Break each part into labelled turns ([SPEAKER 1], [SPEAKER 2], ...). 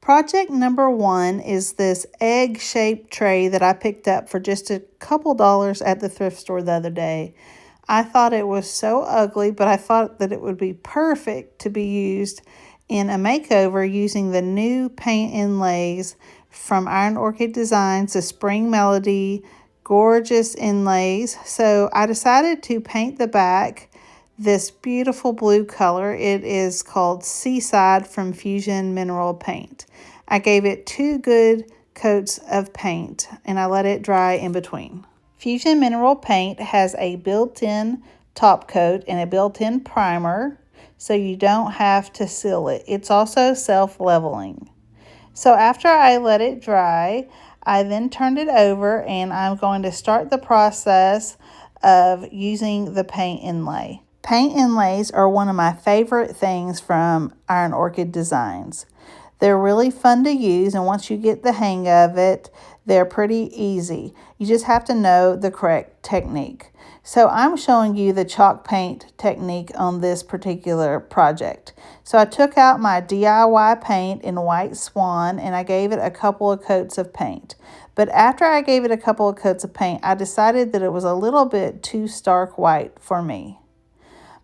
[SPEAKER 1] Project number 1 is this egg-shaped tray that I picked up for just a couple dollars at the thrift store the other day. I thought it was so ugly, but I thought that it would be perfect to be used in a makeover using the new paint inlays from Ironorchiddesigns, the Spring Melody, gorgeous inlays. So I decided to paint the back this beautiful blue color. It is called Seaside from Fusion Mineral Paint. I gave it 2 good coats of paint and I let it dry in between. Fusion Mineral Paint has a built-in top coat and a built-in primer, so you don't have to seal it. It's also self-leveling. So after I let it dry, I then turned it over and I'm going to start the process of using the paint inlay. Paint inlays are one of my favorite things from Ironorchiddesigns. They're really fun to use, and once you get the hang of it, they're pretty easy. You just have to know the correct technique. So I'm showing you the chalk paint technique on this particular project. So I took out my DIY paint in White Swan and I gave it a couple of coats of paint. But after I gave it a couple of coats of paint, I decided that it was a little bit too stark white for me.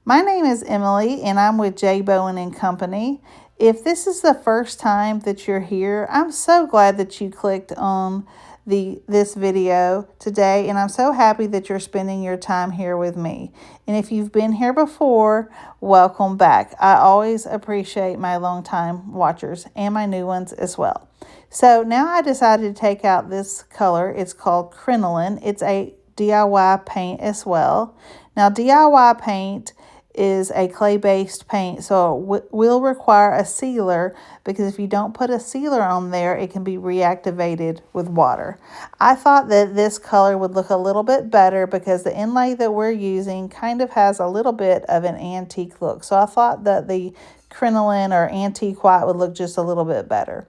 [SPEAKER 1] My name is Emily and I'm with J. Bowen & Company. If this is the first time that you're here, I'm so glad that you clicked on this video today, and I'm so happy that you're spending your time here with me. And if you've been here before, welcome back. I always appreciate my longtime watchers and my new ones as well. So now I decided to take out this color. It's called Crinoline. It's a DIY paint as well. Now DIY paint is a clay-based paint, so it will require a sealer, because if you don't put a sealer on there, it can be reactivated with water. I thought that this color would look a little bit better because the inlay that we're using kind of has a little bit of an antique look. So I thought that the crinoline or antique white would look just a little bit better.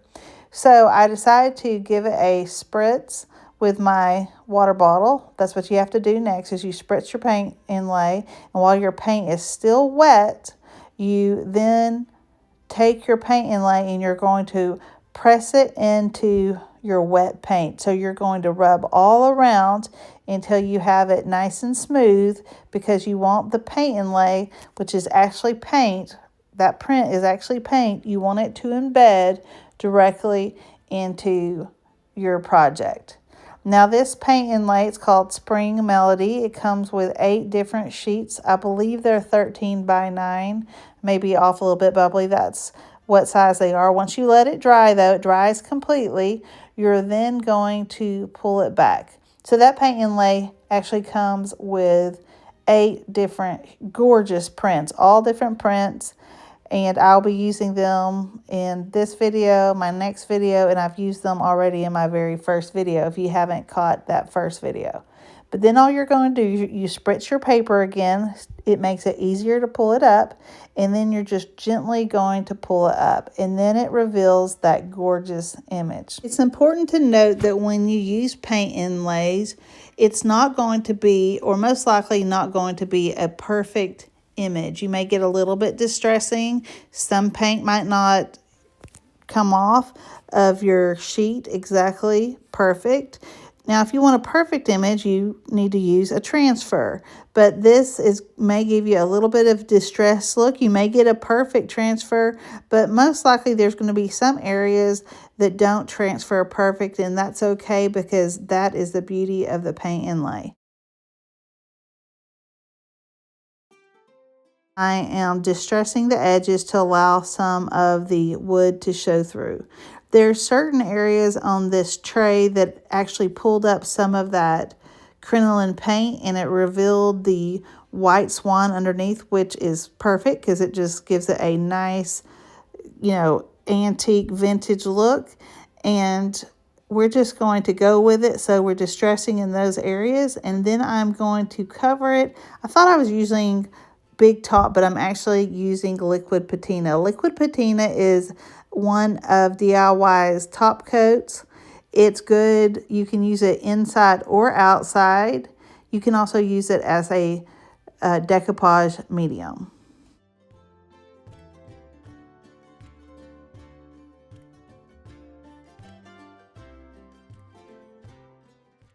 [SPEAKER 1] So I decided to give it a spritz with my water bottle. That's what you have to do next, is you spritz your paint inlay, and while your paint is still wet, you then take your paint inlay and you're going to press it into your wet paint. So you're going to rub all around until you have it nice and smooth, because you want the paint inlay, which is actually paint, that print is actually paint, you want it to embed directly into your project. Now this paint inlay, it's called Spring Melody. It comes with 8 different sheets. I believe they're 13 by 9, maybe off a little bit, but I believe that's what size they are. Once you let it dry though, it dries completely, you're then going to pull it back. So that paint inlay actually comes with 8 different gorgeous prints, all different prints. And I'll be using them in this video, my next video, and I've used them already in my very first video if you haven't caught that first video. But then all you're going to do, you spritz your paper again. It makes it easier to pull it up, and then you're just gently going to pull it up, and then it reveals that gorgeous image. It's important to note that when you use paint inlays, it's not going to be, or most likely not going to be, a perfect image. You may get a little bit distressing. Some paint might not come off of your sheet exactly perfect. Now, if you want a perfect image, you need to use a transfer, but this may give you a little bit of distressed look. You may get a perfect transfer, but most likely there's going to be some areas that don't transfer perfect, and that's okay, because that is the beauty of the paint inlay. I am distressing the edges to allow some of the wood to show through. There's certain areas on this tray that actually pulled up some of that crinoline paint, and it revealed the white swan underneath, which is perfect because it just gives it a nice, antique vintage look. And we're just going to go with it. So we're distressing in those areas, and then I'm going to cover it. I thought I was using Big Top, but I'm actually using liquid patina. Liquid patina is one of DIY's top coats. It's good. You can use it inside or outside. You can also use it as a decoupage medium.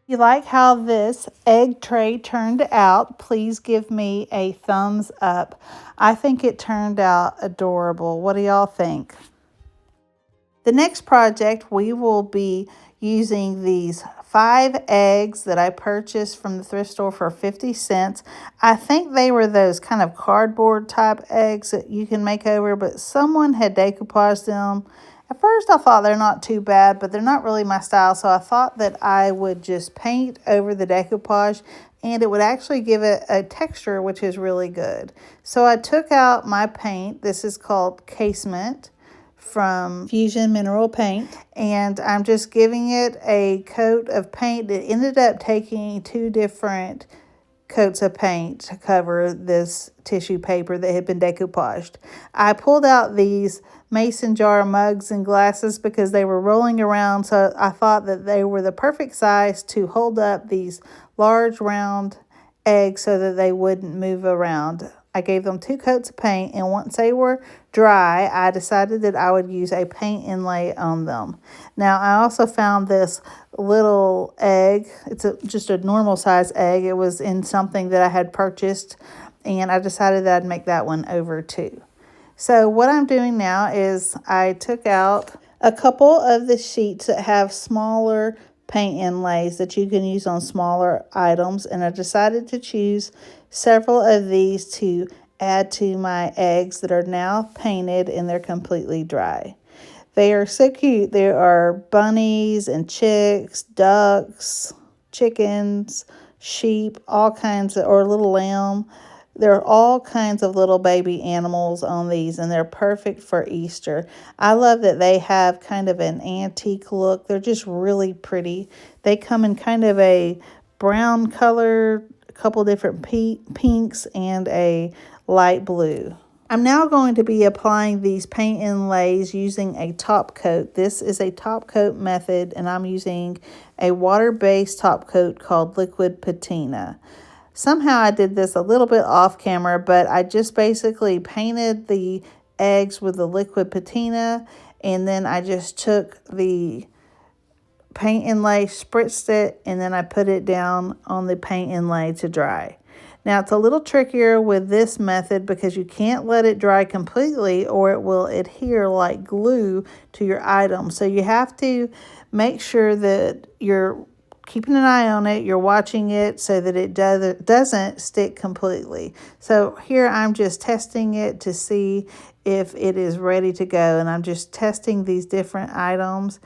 [SPEAKER 1] you like how this egg tray turned out, please give me a thumbs up. I think it turned out adorable. What do y'all think? The next project, we will be using these 5 eggs that I purchased from the thrift store for 50 cents. I think they were those kind of cardboard type eggs that you can make over, but someone had decoupaged them. At first I thought they're not too bad, but they're not really my style, so I thought that I would just paint over the decoupage and it would actually give it a texture which is really good. So I took out my paint. This is called Casement from Fusion Mineral Paint, and I'm just giving it a coat of paint. It ended up taking 2 different coats of paint to cover this tissue paper that had been decoupaged. I pulled out these mason jar mugs and glasses because they were rolling around, so I thought that they were the perfect size to hold up these large round eggs so that they wouldn't move around. I gave them 2 coats of paint, and once they were dry, I decided that I would use a paint inlay on them. Now, I also found this little egg. It's just a normal size egg. It was in something that I had purchased, and I decided that I'd make that one over too. So what I'm doing now is I took out a couple of the sheets that have smaller paint inlays that you can use on smaller items, and I decided to choose several of these to add to my eggs that are now painted and they're completely dry. They are so cute. There are bunnies and chicks, ducks, chickens, sheep, all kinds of, or little lamb. There are all kinds of little baby animals on these, and they're perfect for Easter. I love that they have kind of an antique look. They're just really pretty. They come in kind of a brown color, a couple different pinks, and a light blue. I'm now going to be applying these paint inlays using a top coat. This is a top coat method, and I'm using a water-based top coat called Liquid Patina. Somehow I did this a little bit off camera, but I just basically painted the eggs with the liquid patina, and then I just took the paint inlay, spritzed it, and then I put it down on the paint inlay to dry. Now, it's a little trickier with this method because you can't let it dry completely or it will adhere like glue to your item. So you have to make sure that you're keeping an eye on it, you're watching it so that it doesn't stick completely. So here I'm just testing it to see if it is ready to go, and I'm just testing these different items,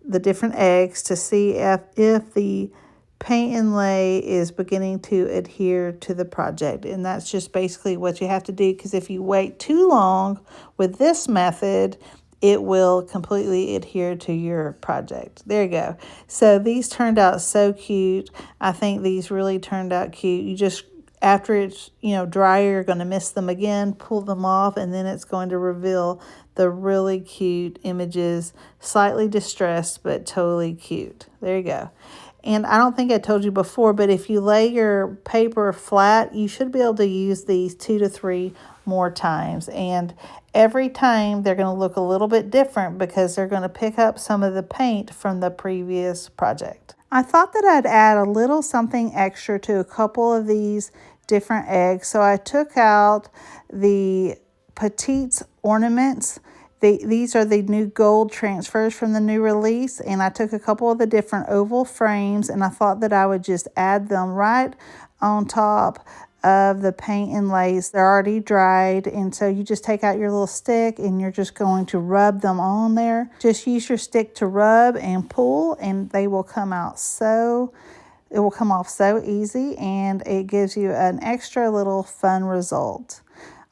[SPEAKER 1] the different eggs, to see if the paint inlay is beginning to adhere to the project. And that's just basically what you have to do, because if you wait too long with this method, it will completely adhere to your project. There you go. So these turned out so cute. I think these really turned out cute. You just, after it's, dry, you're going to mist them again, pull them off, and then it's going to reveal the really cute images, slightly distressed, but totally cute. There you go. And I don't think I told you before, but if you lay your paper flat, you should be able to use these 2 to 3 more times. And every time they're going to look a little bit different because they're going to pick up some of the paint from the previous project. I thought that I'd add a little something extra to a couple of these different eggs. So I took out the Petite's ornaments. These are the new gold transfers from the new release, and I took a couple of the different oval frames, and I thought that I would just add them right on top of the paint inlays. They're already dried, and so you just take out your little stick and you're just going to rub them on there. Just use your stick to rub and pull, and they will come out it will come off so easy, and it gives you an extra little fun result.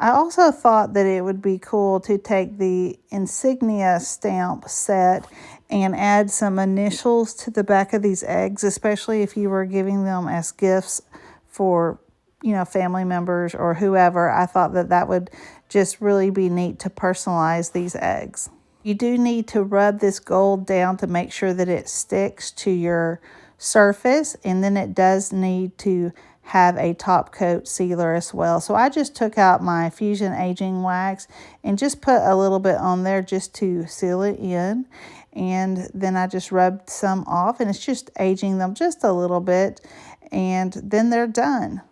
[SPEAKER 1] I also thought that it would be cool to take the insignia stamp set and add some initials to the back of these eggs, especially if you were giving them as gifts for, family members or whoever. I thought that that would just really be neat to personalize these eggs. You do need to rub this gold down to make sure that it sticks to your surface, and then it does need to have a top coat sealer as well. So I just took out my Fusion aging wax and just put a little bit on there just to seal it in. and then I just rubbed some off, and it's just aging them just a little bit, and then they're done.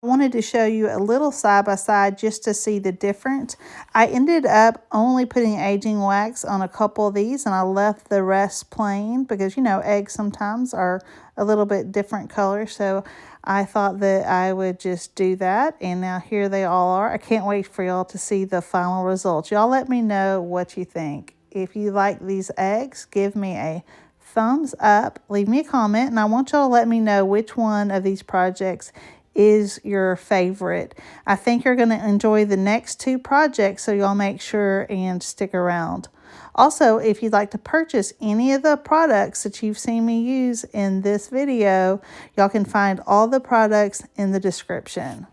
[SPEAKER 1] I wanted to show you a little side by side just to see the difference. I ended up only putting aging wax on a couple of these, and I left the rest plain because, you know, eggs sometimes are a little bit different color. So I thought that I would just do that, and now here they all are. I can't wait for y'all to see the final results. Y'all let me know what you think. If you like these eggs, give me a thumbs up, leave me a comment, and I want y'all to let me know which one of these projects is your favorite. I think you're going to enjoy the next two projects, so y'all make sure and stick around. Also, if you'd like to purchase any of the products that you've seen me use in this video, y'all can find all the products in the description.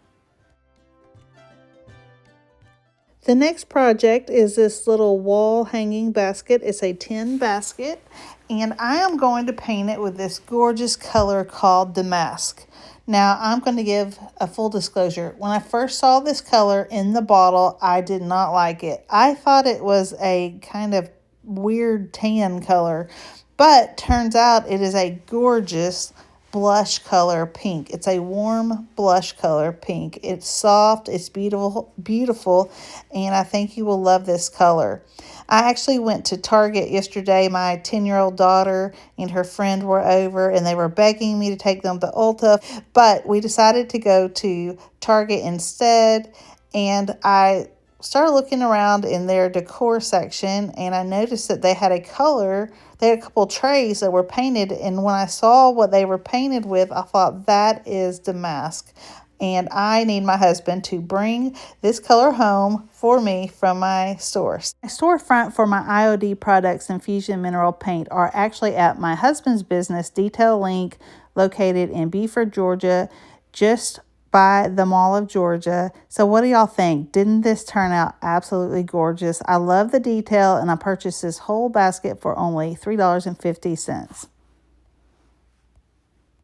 [SPEAKER 1] The next project is this little wall hanging basket. It's a tin basket, and I am going to paint it with this gorgeous color called Damask. Now, I'm going to give a full disclosure. When I first saw this color in the bottle, I did not like it. I thought it was a kind of weird tan color, but turns out it is a gorgeous blush color pink. It's a warm blush color pink. It's soft, it's beautiful, and I think you will love this color. I actually went to Target yesterday. My 10-year-old daughter and her friend were over, and they were begging me to take them to Ulta, but we decided to go to Target instead, and I started looking around in their decor section, and I noticed that they had a color. They had a couple trays that were painted, and when I saw what they were painted with, I thought that is Damask. And I need my husband to bring this color home for me from my store. My storefront for my IOD products and Fusion Mineral Paint are actually at my husband's business, Detail Link, located in Beaufort, Georgia, just by the Mall of Georgia. So what do y'all think? Didn't this turn out absolutely gorgeous? I love the detail, and I purchased this whole basket for only $3.50.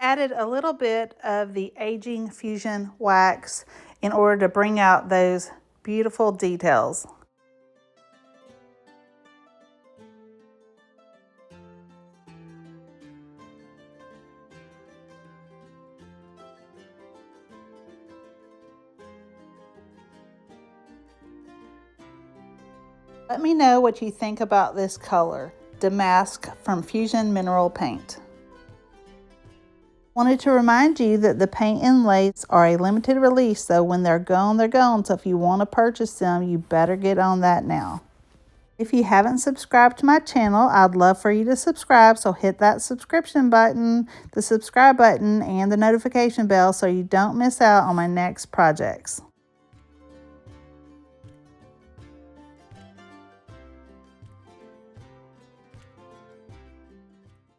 [SPEAKER 1] Added a little bit of the aging fusion wax in order to bring out those beautiful details. Let me know what you think about this color, Damask from Fusion Mineral Paint. Wanted to remind you that the paint inlays are a limited release, so when they're gone, they're gone. So if you want to purchase them, you better get on that now. If you haven't subscribed to my channel, I'd love for you to subscribe. So hit that subscription button, the subscribe button, and the notification bell so you don't miss out on my next projects.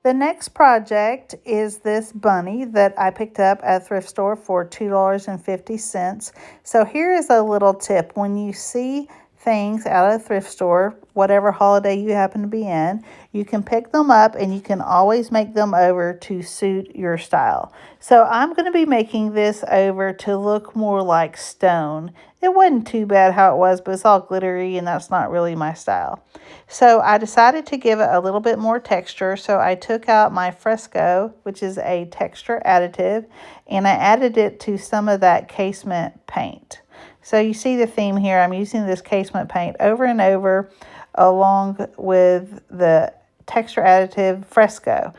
[SPEAKER 1] The next project is this bunny that I picked up at a thrift store for $2.50. So here is a little tip. When you see things out of a thrift store, whatever holiday you happen to be in, you can pick them up and you can always make them over to suit your style. So I'm going to be making this over to look more like stone. It wasn't too bad how it was, but it's all glittery and that's not really my style. So I decided to give it a little bit more texture. So I took out my Fresco, which is a texture additive, and I added it to some of that Casement paint. So you see the theme here. I'm using this Casement paint over and over along with the texture additive Fresco.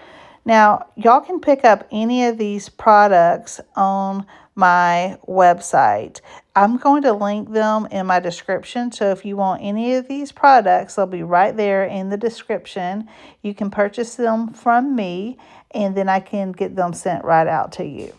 [SPEAKER 1] Now, y'all can pick up any of these products on my website. I'm going to link them in my description. So if you want any of these products, they'll be right there in the description. You can purchase them from me, and then I can get them sent right out to you.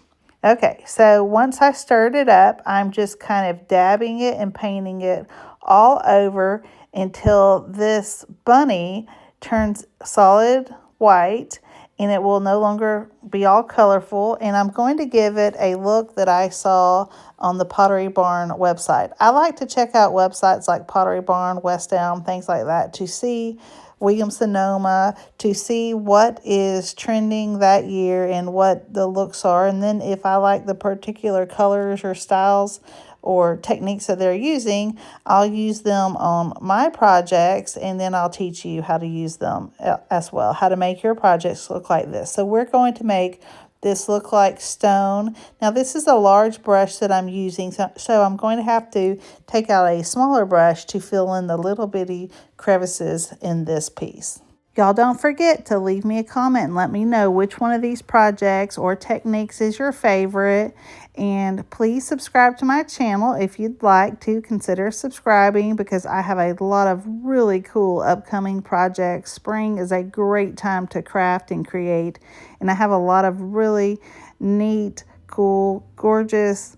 [SPEAKER 1] Okay, so once I stirred it up, I'm just kind of dabbing it and painting it all over until this bunny turns solid white, and it will no longer be all colorful. And I'm going to give it a look that I saw on the Pottery Barn website. I like to check out websites like Pottery Barn, West Elm, things like that, to see Williams-Sonoma, to see what is trending that year and what the looks are. And then if I like the particular colors or styles or techniques that they're using, I'll use them on my projects, and then I'll teach you how to use them as well, how to make your projects look like this. So we're going to make this look like stone. Now this is a large brush that I'm using, so I'm going to have to take out a smaller brush to fill in the little bitty crevices in this piece. Y'all don't forget to leave me a comment and let me know which one of these projects or techniques is your favorite. And please subscribe to my channel if you'd like to. Consider subscribing because I have a lot of really cool upcoming projects. Spring is a great time to craft and create. And I have a lot of really neat, cool, gorgeous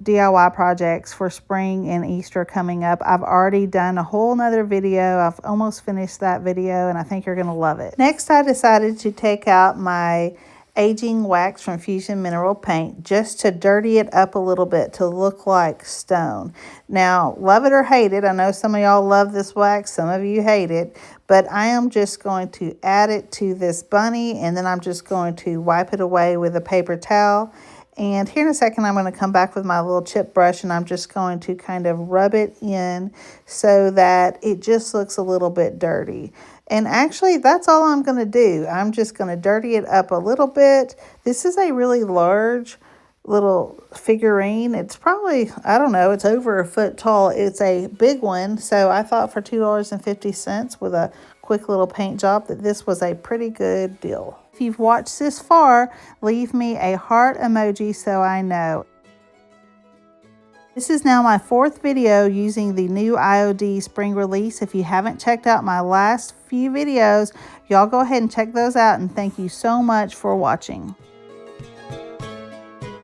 [SPEAKER 1] DIY projects for spring and Easter coming up. I've already done a whole nother video. I've almost finished that video and I think you're going to love it. Next, I decided to take out my aging wax from Fusion Mineral Paint just to dirty it up a little bit to look like stone. Now, love it or hate it, I know some of y'all love this wax, some of you hate it, but I am just going to add it to this bunny and then I'm just going to wipe it away with a paper towel. And here in a second, I'm going to come back with my little chip brush and I'm just going to kind of rub it in so that it just looks a little bit dirty. And actually, that's all I'm going to do. I'm just going to dirty it up a little bit. This is a really large little figurine. It's probably, I don't know, it's over a foot tall. It's a big one. So I thought for $2.50 with a quick little paint job that this was a pretty good deal. If you've watched this far, leave me a heart emoji so I know. This is now my 4th video using the new IOD spring release. If you haven't checked out my last few videos, y'all go ahead and check those out, and thank you so much for watching.